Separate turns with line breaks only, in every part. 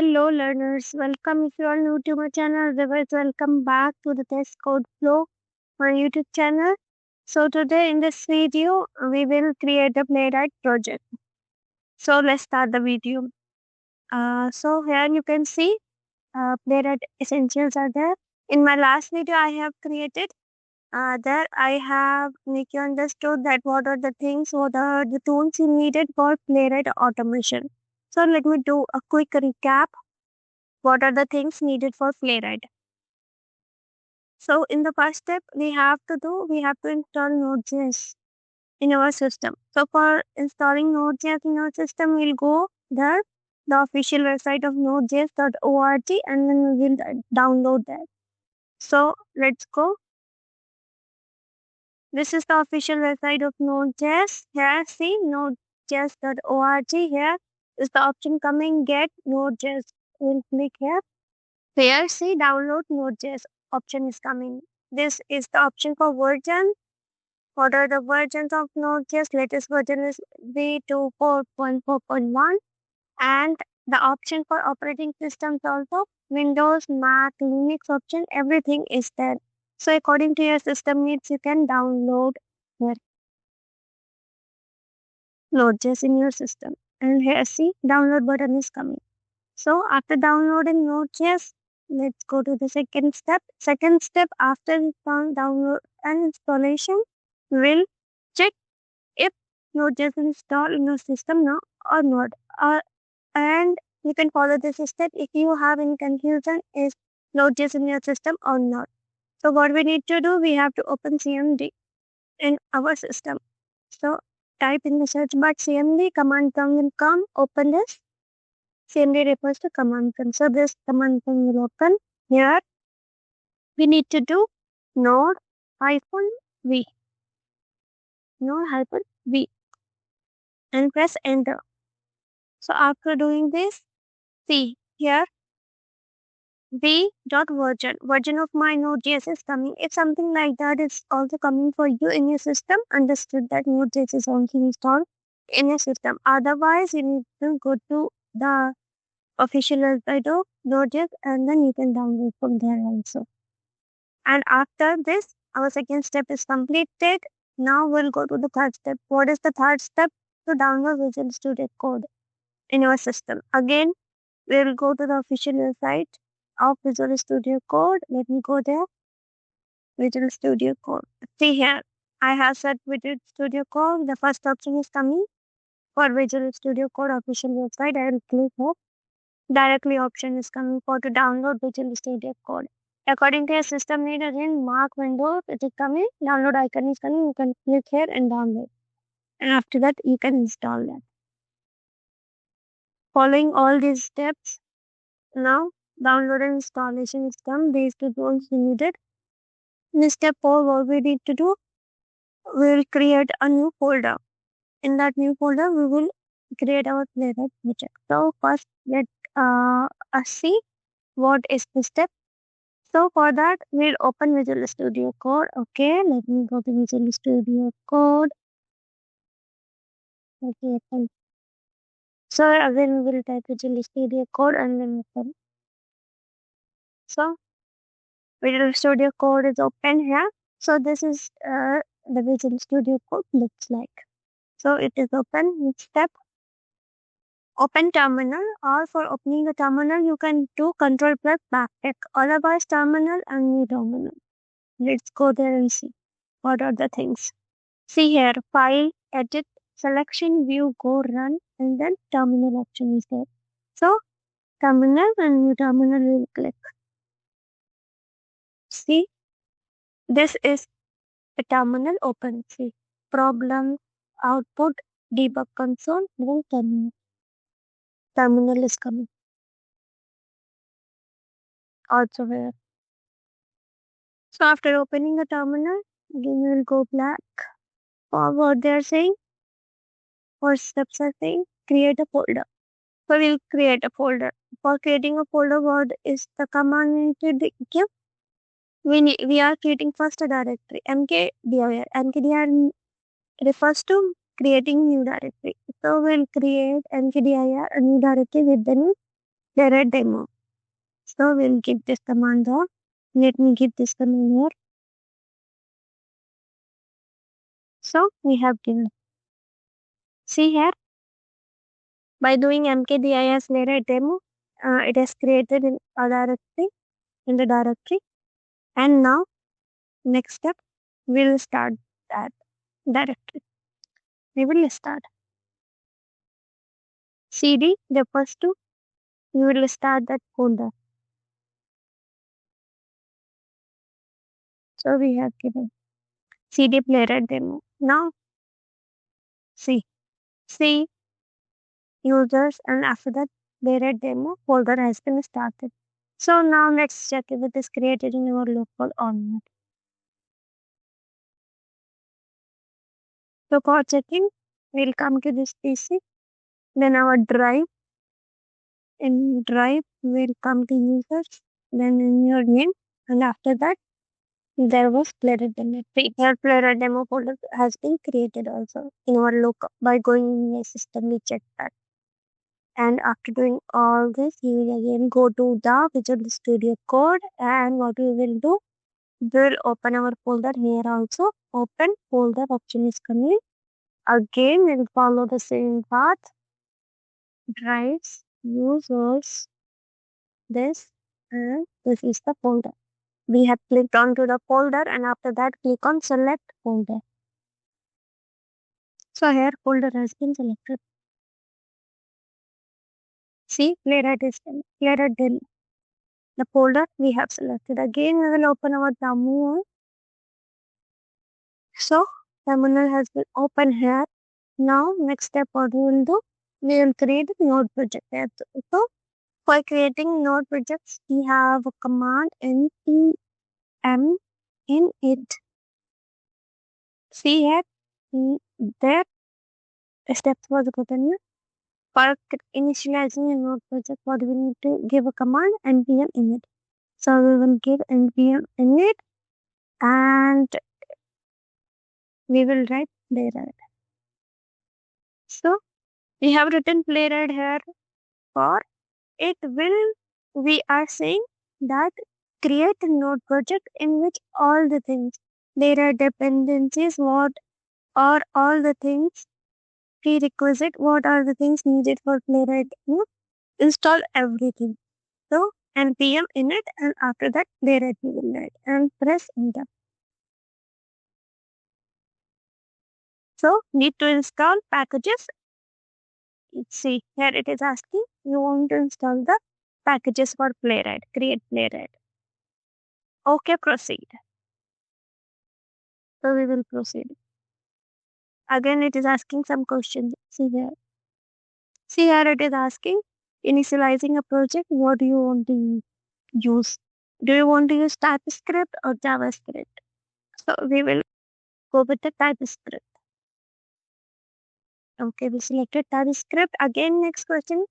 Hello learners, welcome. If you are new to my channel, otherwise welcome back to the test code flow, my YouTube channel. So today in this video, we will create a Playwright project. So let's start the video. So here you can see Playwright essentials are there. In my last video, I have created there I have make you understood that what are the things, what are the tools you needed for Playwright automation. So let me do a quick recap. What are the things needed for Playwright? So in the first step, we have to install Node.js in our system. So for installing Node.js in our system, we'll go there, the official website of nodejs.org, and then we will download that. So let's go. This is the official website of Node.js. Here, see nodejs.org. Here is the option coming, get Node.js. We'll click here. Here, see download Node.js option is coming. This is the option for version. What are the versions of Node.js? Latest version is v24.4.1, and the option for operating systems also Windows, Mac, Linux option, everything is there. So according to your system needs, you can download here Node.js in your system. And here, see download button is coming. So after downloading Node.js, let's go to the second step. Second step, after download and installation, we'll check if Node.js is installed in your system now or not. And you can follow this step if you have any confusion is Node.js in your system or not. So what we need to do, we have to open CMD in our system. So type in the search bar CMD, command prompt will come, open this. CMD refers to command prompt. So this command prompt will open. Here we need to do node-v. Node-v. And press enter. So after doing this, see here version of my Node.js is coming. If something like that is also coming for you in your system, understood that Node.js is also installed in your system. Otherwise, you need to go to the official website of Node.js and then you can download from there also. And after this, our second step is completed. Now we'll go to the third step. What is the third step? To download Visual Studio Code in your system. Again, we'll go to the official website of Visual Studio Code. Let me go there. Visual Studio Code. See here, I have set Visual Studio Code. The first option is coming for Visual Studio Code official website. I will click here. Directly option is coming for to download Visual Studio Code. According to your system need, again mark Windows, it is coming. Download icon is coming. You can click here and download. And after that, you can install that. Following all these steps, now download and installation is done. These two tools we needed. In step 4, what we need to do, we will create a new folder. In that new folder, we will create our Playwright project. So first, let us see what is the step. So for that, we'll open Visual Studio Code. Okay, let me go to Visual Studio Code. Okay, open. So again, we will type Visual Studio Code and then open. So Visual Studio Code is open here. So this is the Visual Studio Code looks like. So it is open. Next step, open terminal, or for opening the terminal, you can do Ctrl plus backtick. Otherwise, terminal and new terminal. Let's go there and see what are the things. See here, file, edit, selection, view, go, run, and then terminal option is there. So terminal and new terminal will click. See, this is a terminal open. See, problem, output, debug console, then terminal. Terminal is coming. Also here. So after opening the terminal, again we will go back. For what they are saying, or steps are saying, create a folder. So we'll create a folder. For creating a folder, what is the command we need to give? We are creating first a directory, mkdir. Mkdir refers to creating new directory. So we'll create mkdir, a new directory with the name Playwright demo. So we'll give this command here. Let me give this command here. So we have given. See here, by doing mkdir playwright demo, it is created in a directory, in the directory. And now, next step, we'll start that directory. We will start cd, the first two, we will start that folder. So we have given cd playwright demo. Now, C users, and after that, playwright demo folder has been started. So now let's check if it is created in your local or not. So for checking, we'll come to this PC, then our drive. In drive, we'll come to users, then in your name, and after that, there was playwright demo. Here, playwright demo folder has been created also in our local. By going in my system, we check that. And after doing all this, you will again go to the Visual Studio Code, and what we will do, we'll open our folder here also. Open folder option is coming. Again, we'll follow the same path. Drives, users, this, and this is the folder. We have clicked onto the folder, and after that, click on select folder. So here folder has been selected. See, playwright is playwright demo. The folder we have selected. Again, we will open our terminal. So terminal has been open here. Now next step what we will do, we will create a node project. So for creating node projects, we have a command npm init. See here, there steps was written here. For initializing a node project, what we need to give a command npm init. So we will give npm init, and we will write playwright. So we have written playwright here. For it will, we are saying that create a node project in which all the things, there are dependencies, what are all the things prerequisite, what are the things needed for playwright, install everything. So npm init, and after that playwright we will write and press enter. So need to install packages. See here it is asking you want to install the packages for playwright, create playwright. Okay, proceed. So we will proceed. Again, it is asking some questions. See here. See here, it is asking initializing a project. What do you want to use? Do you want to use TypeScript or JavaScript? So we will go with the TypeScript. Okay, we selected TypeScript. Again, next question,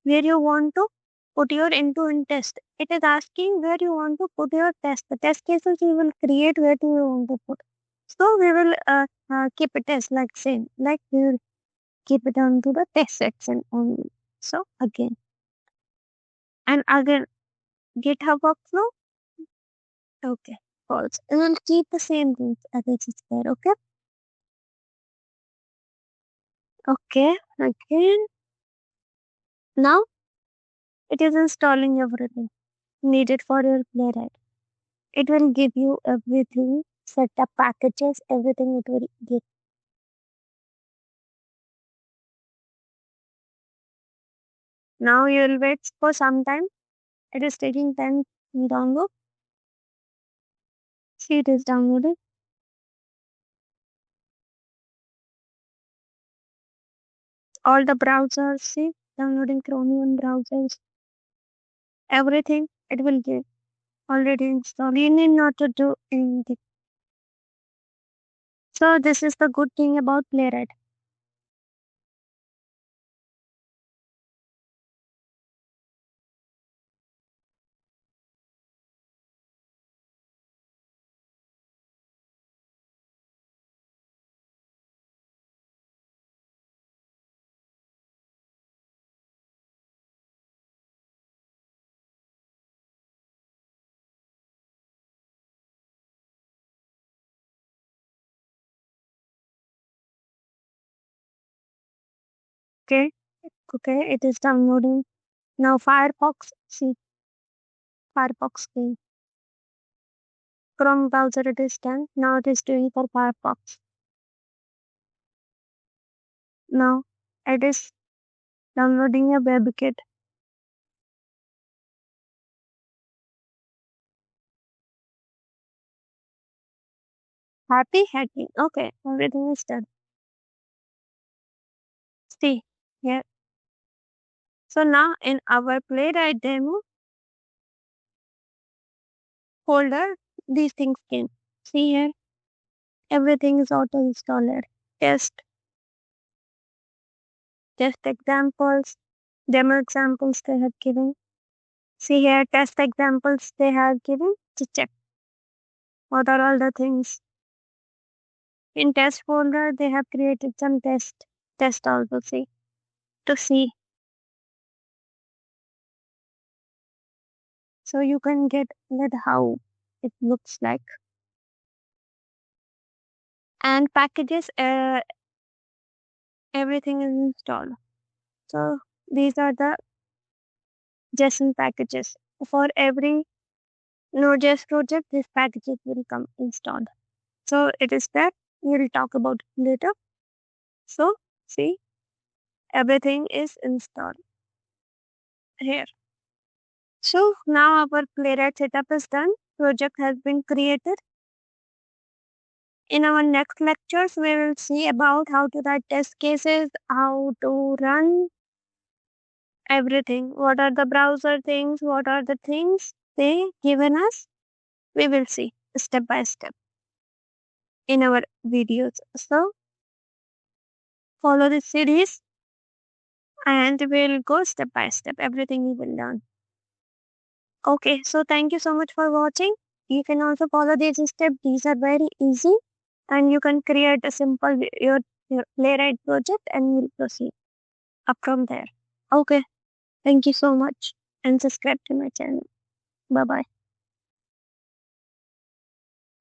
where you want to put your end-to-end test. It is asking where you want to put your test. The test cases you will create, where do you want to put. So we will keep a test like same, like we will keep it onto the test section only. So again, and again, GitHub workflow, okay, false. We will keep the same things as it is there, okay? Okay, again, now it is installing everything needed for your playwright. It will give you everything, set up packages, everything it will give. Now you will wait for some time. It is taking time to download. See, it is downloaded. All the browsers, see, downloading Chromium browsers, everything it will give already installed. You need not to do anything. So this is the good thing about Playwright. Okay, it is downloading. Now Firefox, see, Firefox key. Chrome browser it is done. Now it is doing for Firefox. Now it is downloading a WebKit. Happy hacking. Okay, everything is done. See here. So now in our Playwright demo folder, these things came. See here, everything is auto installed. Test, test examples, demo examples they have given. See here, test examples they have given to check what are all the things. In test folder, they have created some test also see to see. So you can get that how it looks like. And packages, everything is installed. So these are the JSON packages. For every Node.js project, these packages will come installed. So it is that we'll talk about it later. So see, everything is installed here. So now our Playwright setup is done. Project has been created. In our next lectures, we will see about how to write test cases, how to run everything. What are the browser things? What are the things they given us? We will see step by step in our videos. So follow this series and we'll go step by step. Everything you will learn. Okay, so thank you so much for watching. You can also follow these steps. These are very easy and you can create a simple your Playwright project and we'll proceed up from there. Okay, thank you so much and subscribe to my channel. Bye bye.